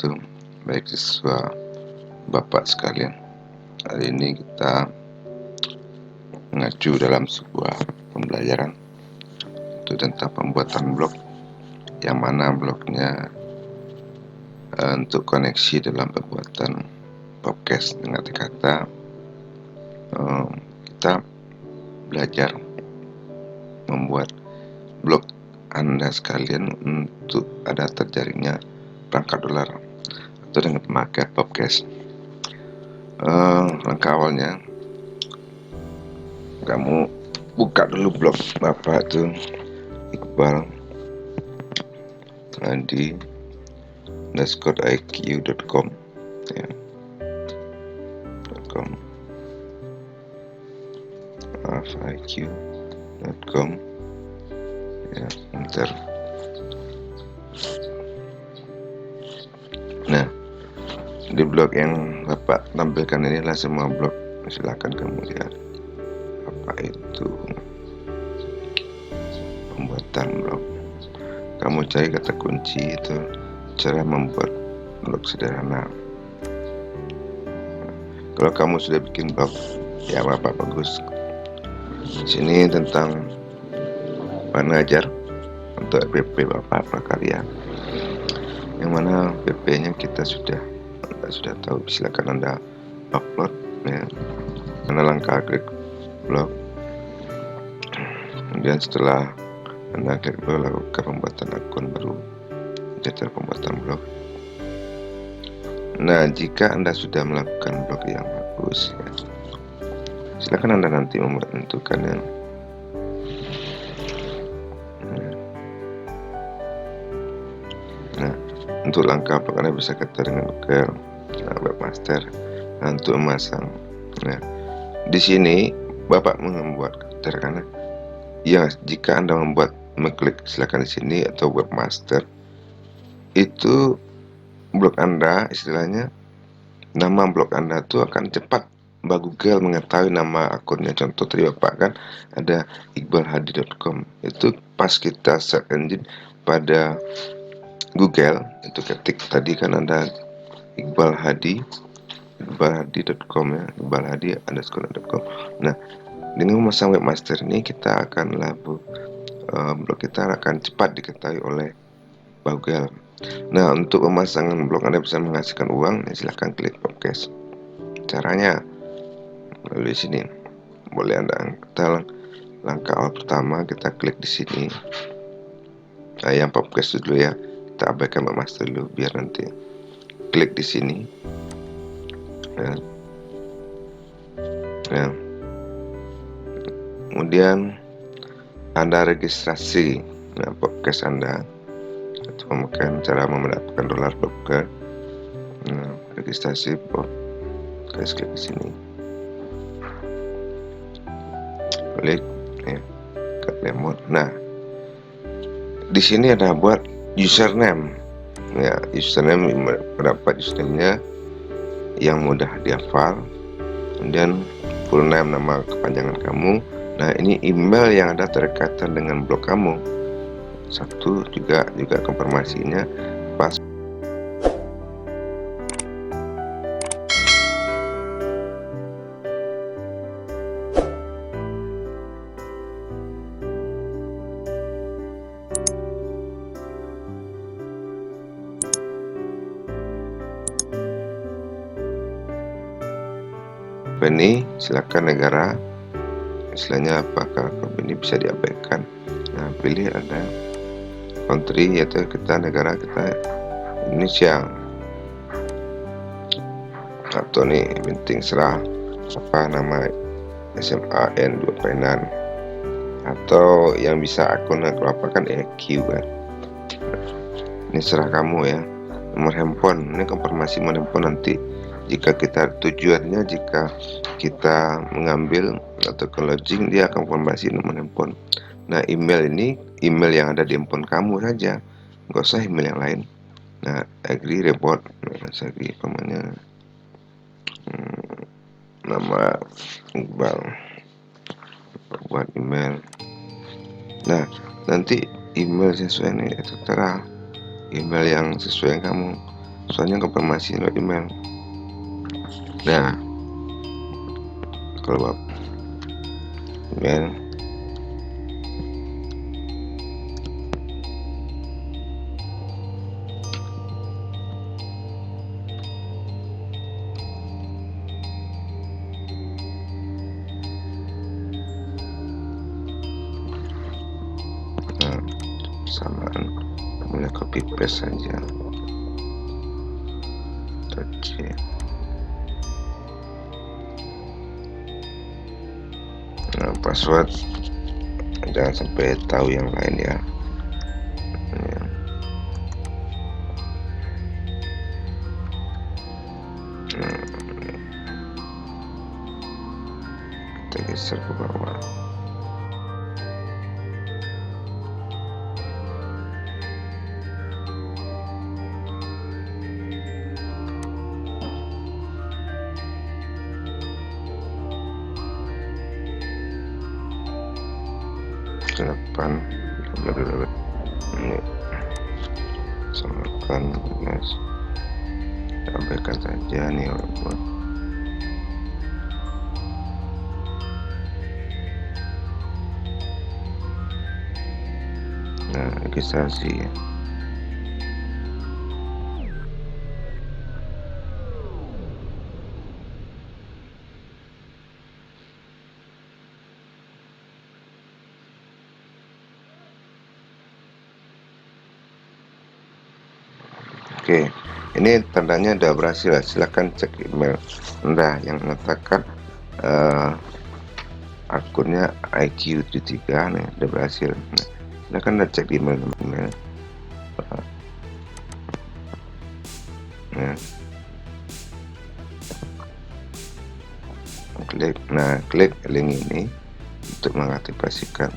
wabarakatuh. Baik siswa Bapak sekalian, hari ini kita mengacu dalam sebuah pembelajaran itu tentang pembuatan blog, yang mana blognya untuk koneksi dalam pembuatan podcast. Dengan kata kita belajar membuat blog Anda sekalian untuk ada terjaringnya perangkat dolar atau dengan pemakaian podcast. Langkah awalnya kamu buka dulu blog Bapak tuh, Iqbal Hadi _iq.com ya, .com iq.com ya, enter. Nah, di blog yang Bapak tampilkan ini adalah semua blog, silakan kamu lihat apa itu pembuatan blog. Kamu cari kata kunci itu cara membuat blog sederhana. Kalau kamu sudah bikin blog, ya Bapak bagus. Sini tentang pengajar untuk PP Bapak Prakarya, yang mana PP-nya kita sudah tahu. Silakan Anda upload ya. Karena langkah klik blog. Kemudian setelah Anda klik blog, lakukan pembuatan akun baru, cara pembuatan blog. Nah, jika Anda sudah melakukan blog yang bagus ya, silakan Anda nanti menentukan yang untuk langkah blog Anda bisa kata dengan Google Webmaster untuk memasang. Nah, di sini Bapak membuat karakter, karena ya jika Anda mengklik silakan di sini atau Webmaster, itu blog Anda istilahnya nama blog Anda itu akan cepat Google mengetahui nama akunnya. Contoh tadi Bapak kan ada iqbalhadi.com, itu pas kita search engine pada Google itu ketik tadi kan ada iqbalhadi.com ya, iqbalhadi_.com. Nah, dengan memasang webmaster ini kita akan blog kita akan cepat diketahui oleh Google. Nah, untuk pemasangan blog Anda bisa menghasilkan uang, ya silahkan klik podcast. Caranya melalui sini. Boleh Anda langkah awal pertama kita klik di sini. Nah, yang podcast dulu ya. Kita abaikan webmaster dulu biar nanti klik di sini. Ya. Kemudian Anda registrasi podcast Anda atau pemakaian cara mendapatkan dolar blogger. Registrasi podcast, klik di sini. Klik ya, cut remote. Nah, di sini ada buat username. Ya, username berapa username-nya yang mudah dihafal. Kemudian full name, nama kepanjangan kamu. Nah, ini email yang ada terkaitan dengan blog kamu. Satu juga konfirmasinya pas. Ini silakan negara, istilahnya apakah ini bisa diabaikan. Nah, pilih ada country, yaitu negara kita Indonesia, atau nih penting serah apa nama SMAN 2 Penan, atau yang bisa akun kalau apa kan EQ kan. Ini serah kamu ya. Nomor handphone, ini konfirmasi nomor handphone nanti jika kita tujuannya jika kita mengambil atau ke login, dia akan konfirmasi nomor handphone. Nah, email ini email yang ada di handphone kamu saja, nggak usah email yang lain. Nah, agree report, agree namanya nama Iqbal, buat email. Nah, nanti email sesuai nih, tertera email yang sesuai yang kamu soalnya konfirmasi lewat email. Nah, kalau Bapak email samaan, kemudian copy paste saja. Oke. Nah, password jangan sampai tahu yang lain ya. Kita geser ke bawah. Ke depan, ini samakan, guys. Abaikan saja nih buat. Nah, registrasi ya. Oke, ini tandanya udah berhasil. Silahkan cek email Anda yang mengatakan akunnya IQ73 nih udah berhasil. Nah, silahkan Anda cek di email. Nah, klik link ini untuk mengaktifkan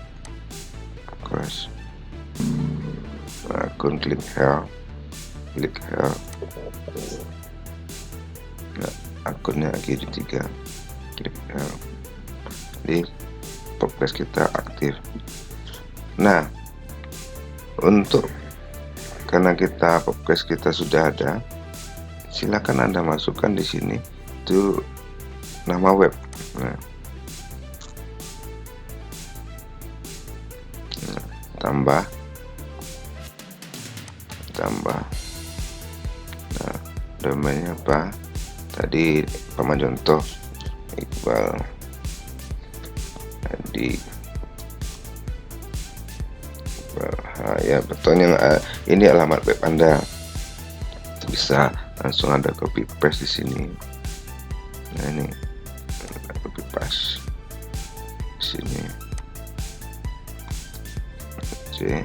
akun. Klik here. Nah, akunnya IQ73, klik here. Jadi podcast kita aktif. Nah, karena podcast kita sudah ada, silakan Anda masukkan di sini itu nama web. Nah, tambah. Nah, domainnya apa? Tadi paman contoh Iqbal Hadi. Ya betulnya ini alamat web Anda. Bisa langsung ada copy paste di sini. Nah, ini copy paste di sini. Oke.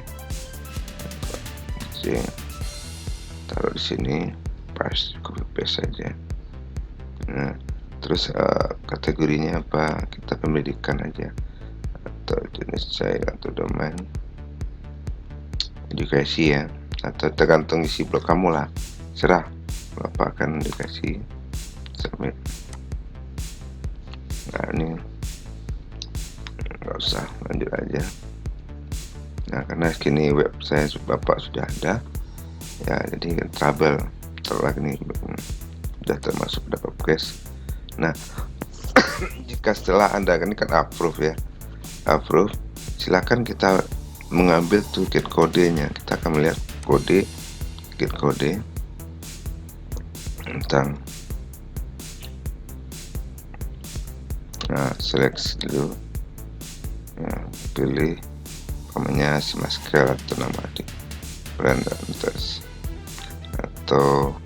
Taruh di sini, paste, copy paste saja. Nah, terus kategorinya apa? Kita pendidikan aja, atau jenis child atau domain edukasi ya, atau tergantung isi blog kamu lah, serah Bapak akan dikasih submit. Nah, ini nggak usah, lanjut aja. Nah, karena kini web saya Bapak sudah ada ya, jadi trouble ini sudah termasuk dapat podcast. Nah, jika setelah Anda ini kan approve, silakan kita mengambil tuh get kodenya. Kita akan melihat get kode tentang. Nah, seleksi dulu, nah, pilih namanya si masker atau nama adik brand tes atau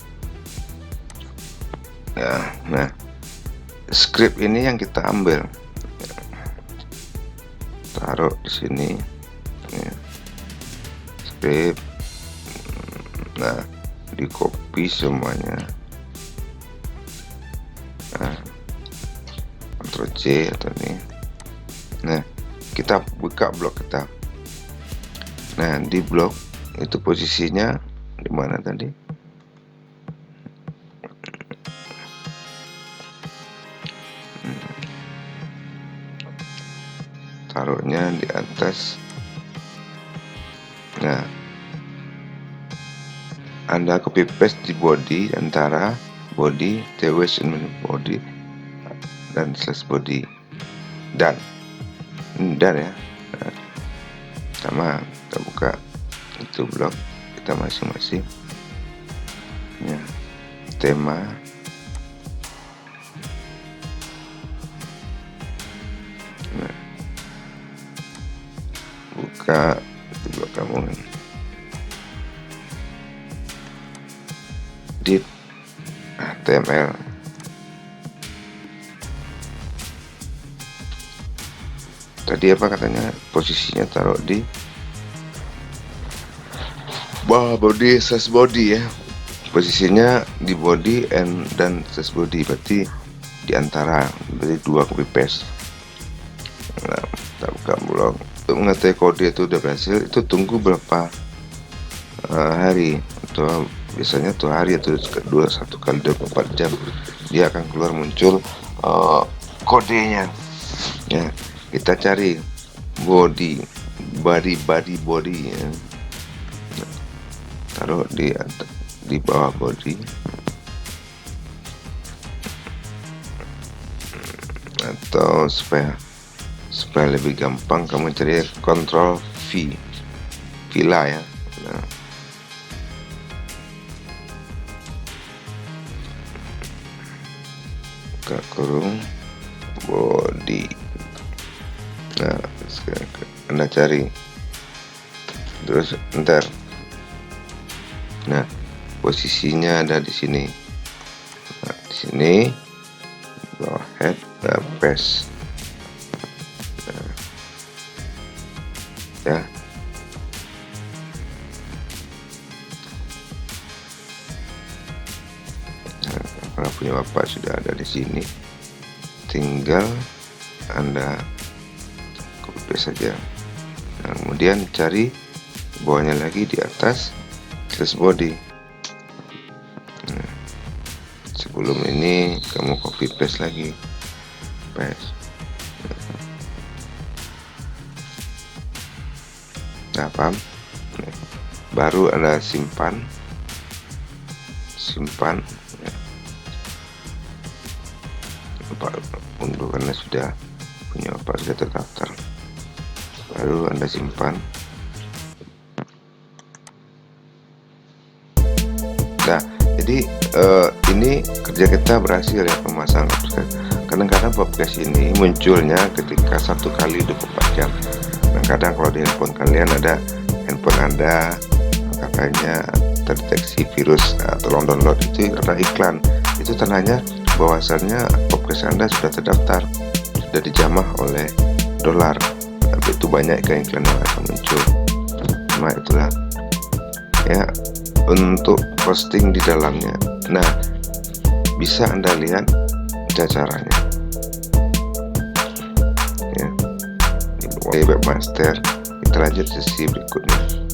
ya. Nah, script ini yang kita ambil, taruh di sini ya, script. Nah, di copy semuanya. Nah, Ctrl C atau ini. Nah, kita buka blog kita. Nah, di blog itu posisinya di mana tadi? Taruhnya di atas. Nah, Anda copy paste di body antara body TWS body dan slash body dan ya. Nah, sama kita buka itu blog kita masing-masing ya, tema buka itu blog kamu di HTML tadi apa katanya, posisinya taruh di bawah body slash body ya, posisinya di body dan slash body, berarti di antara, berarti 2 copy paste. Nah, kita buka blog untuk mengetahui kode itu udah berhasil. Itu tunggu berapa hari, atau biasanya tuh hari atau kedua 1 kali 24 jam dia akan keluar muncul kodenya ya. Kita cari body ya. Taruh di bawah body atau supaya lebih gampang kamu cari Ctrl V villa ya. Nah, buka kurung body. Nah, sekarang Anda cari terus enter. Nah, posisinya ada di sini. Nah, di sini go ahead paste. Nah, ya. Nah, kalau punya Bapak sudah ada di sini, tinggal Anda copy paste saja. Nah, kemudian cari bawahnya lagi di atas slash body. Nah, sebelum ini kamu copy paste lagi, paste. Nah, paham? Nah, baru Anda simpan ya. Untuk Anda sudah punya apa, sudah terdaftar, baru Anda simpan. Nah, jadi ini kerja kita berhasil ya, pemasang aplikasi. Kadang-kadang podcast ini munculnya ketika 1 kali 24 jam. Kadang kalau di handphone kalian ada, handphone Anda katanya terdeteksi virus atau download itu karena iklan, itu tandanya bahwasannya podcast Anda sudah terdaftar, sudah dijamah oleh dolar. Tapi itu banyak iklan yang akan muncul. Nah, itulah ya untuk posting di dalamnya. Nah, bisa Anda lihat caranya ya di Webmaster. Kita lanjut sesi berikutnya.